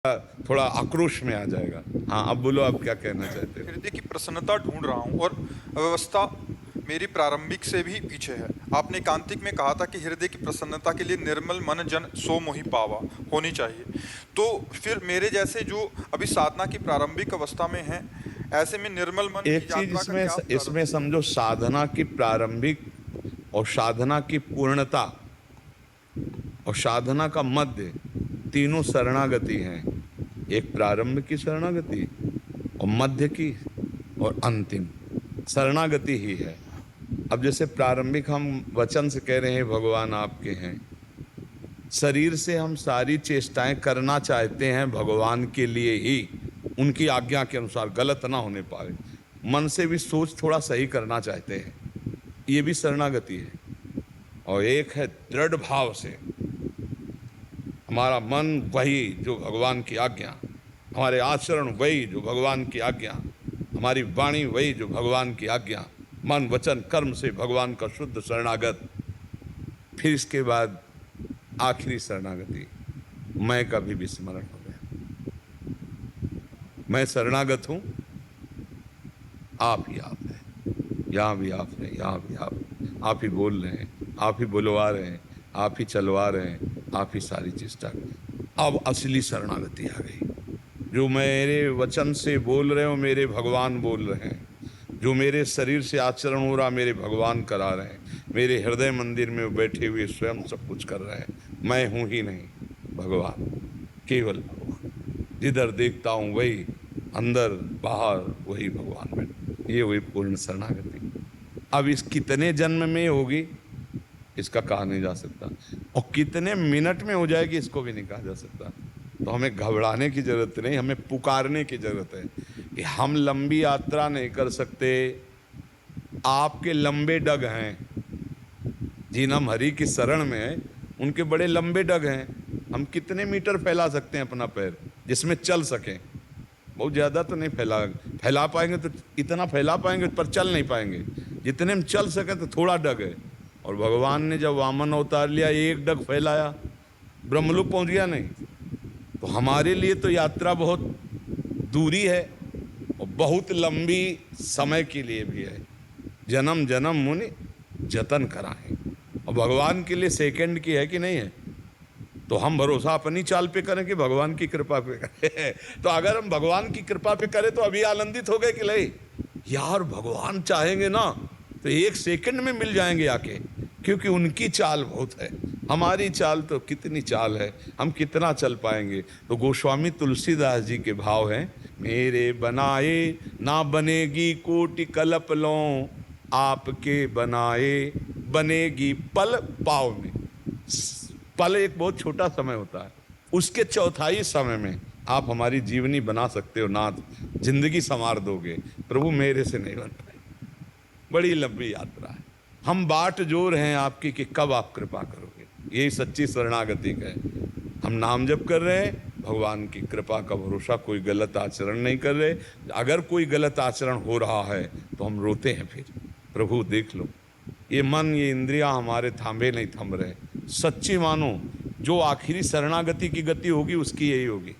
थोड़ा आक्रोश में आ जाएगा। हाँ, अब बोलो, आप क्या कहना चाहते हो? हृदय की प्रसन्नता ढूंढ रहा हूँ और अव्यवस्था मेरी प्रारंभिक से भी पीछे है। आपने एकांतिक में कहा था कि हृदय की प्रसन्नता के लिए निर्मल मन जन सो मोहि पावा होनी चाहिए। तो फिर मेरे जैसे जो अभी साधना की प्रारंभिक अवस्था में हैं, ऐसे में निर्मल मन की एक चीज यात्रा का इसमें क्या इसमें प्रारंभ? समझो, साधना की प्रारंभिक और साधना की पूर्णता और साधना का मध्य, तीनों शरणागति हैं। एक प्रारंभ की शरणागति और मध्य की और अंतिम शरणागति ही है। अब जैसे प्रारंभिक हम वचन से कह रहे हैं भगवान आपके हैं, शरीर से हम सारी चेष्टाएं करना चाहते हैं भगवान के लिए ही, उनकी आज्ञा के अनुसार, गलत ना होने पाए। मन से भी सोच थोड़ा सही करना चाहते हैं, ये भी शरणागति है। और एक है दृढ़ भाव से हमारा मन वही जो भगवान की आज्ञा, हमारे आचरण वही जो भगवान की आज्ञा, हमारी वाणी वही जो भगवान की आज्ञा, मन वचन कर्म से भगवान का शुद्ध शरणागत। फिर इसके बाद आखिरी शरणागति, मैं का भी विस्मरण हो गया। मैं शरणागत हूं, आप ही आप हैं, यहां भी आप हैं, यहां भी आप ही बोल रहे हैं, आप ही बुलवा रहे हैं, आप ही चलवा रहे हैं, आप ही सारी चेष्टा। अब असली शरणागति आ गई। जो मेरे वचन से बोल रहे हो मेरे भगवान बोल रहे हैं, जो मेरे शरीर से आचरण हो रहा मेरे भगवान करा रहे हैं, मेरे हृदय मंदिर में बैठे हुए स्वयं सब कुछ कर रहे हैं। मैं हूं ही नहीं, भगवान केवल, जिधर देखता हूं वही, अंदर बाहर वही भगवान बैठे। ये हुई पूर्ण शरणागति। अब इस कितने जन्म में होगी इसका कहा नहीं जा सकता, और कितने मिनट में हो जाएगी इसको भी नहीं कहा जा सकता। तो हमें घबराने की जरूरत नहीं, हमें पुकारने की जरूरत है कि हम लंबी यात्रा नहीं कर सकते, आपके लंबे डग हैं। जिन हरि की शरण में है उनके बड़े लंबे डग हैं। हम कितने मीटर फैला सकते हैं अपना पैर जिसमें चल सकें? बहुत ज़्यादा तो नहीं फैला पाएंगे, तो इतना फैला पाएंगे पर चल नहीं पाएंगे। जितने में चल सके तो थोड़ा डग है। और भगवान ने जब वामन अवतार लिया, एक डग फैलाया, ब्रह्मलोक पहुंच गया नहीं। तो हमारे लिए तो यात्रा बहुत दूरी है और बहुत लंबी समय के लिए भी है। जन्म जन्म मुनि जतन कराएं, और भगवान के लिए सेकंड की है कि नहीं है? तो हम भरोसा अपनी चाल पे करें कि भगवान की कृपा पे करें? तो अगर हम भगवान की कृपा पे करें तो अभी आनंदित हो गए कि नहीं यार, भगवान चाहेंगे ना तो एक सेकंड में मिल जाएंगे आके, क्योंकि उनकी चाल बहुत है। हमारी चाल तो कितनी चाल है, हम कितना चल पाएंगे? तो गोस्वामी तुलसीदास जी के भाव हैं, मेरे बनाए ना बनेगी कोटि कल्प लों, आपके बनाए बनेगी पल पाव में। पल एक बहुत छोटा समय होता है, उसके चौथाई समय में आप हमारी जीवनी बना सकते हो नाथ, जिंदगी संवार दोगे। प्रभु मेरे से नहीं बन पाए, बड़ी लंबी यात्रा है। हम बाट जोर हैं आपकी कि कब आप कृपा करोगे। यही सच्ची शरणागति का है। हम नाम जप कर रहे हैं, भगवान की कृपा का भरोसा, कोई गलत आचरण नहीं कर रहे। अगर कोई गलत आचरण हो रहा है तो हम रोते हैं, फिर प्रभु देख लो, ये मन ये इंद्रियां हमारे थांबे नहीं थम रहे। सच्ची मानो, जो आखिरी शरणागति की गति होगी उसकी यही होगी,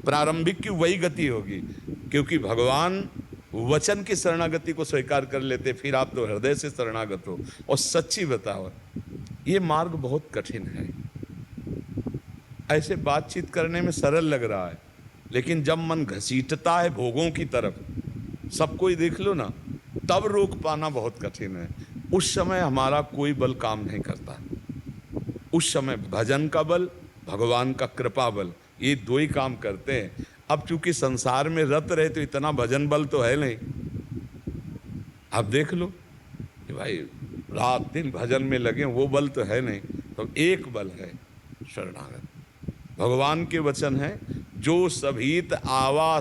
प्रारंभिक की वही गति होगी, क्योंकि भगवान वचन की शरणागति को स्वीकार कर लेते। फिर आप तो हृदय से शरणागत हो। और सच्ची बताओ, ये मार्ग बहुत कठिन है। ऐसे बातचीत करने में सरल लग रहा है, लेकिन जब मन घसीटता है भोगों की तरफ, सबको ही देख लो ना, तब रोक पाना बहुत कठिन है। उस समय हमारा कोई बल काम नहीं करता। उस समय भजन का बल, भगवान का कृपा बल, ये दो ही काम करते हैं। अब चूंकि संसार में रत रहे तो इतना भजन बल तो है नहीं। आप देख लो कि भाई रात दिन भजन में लगे, वो बल तो है नहीं। तो एक बल है शरणागत। भगवान के वचन है, जो सभीत आवा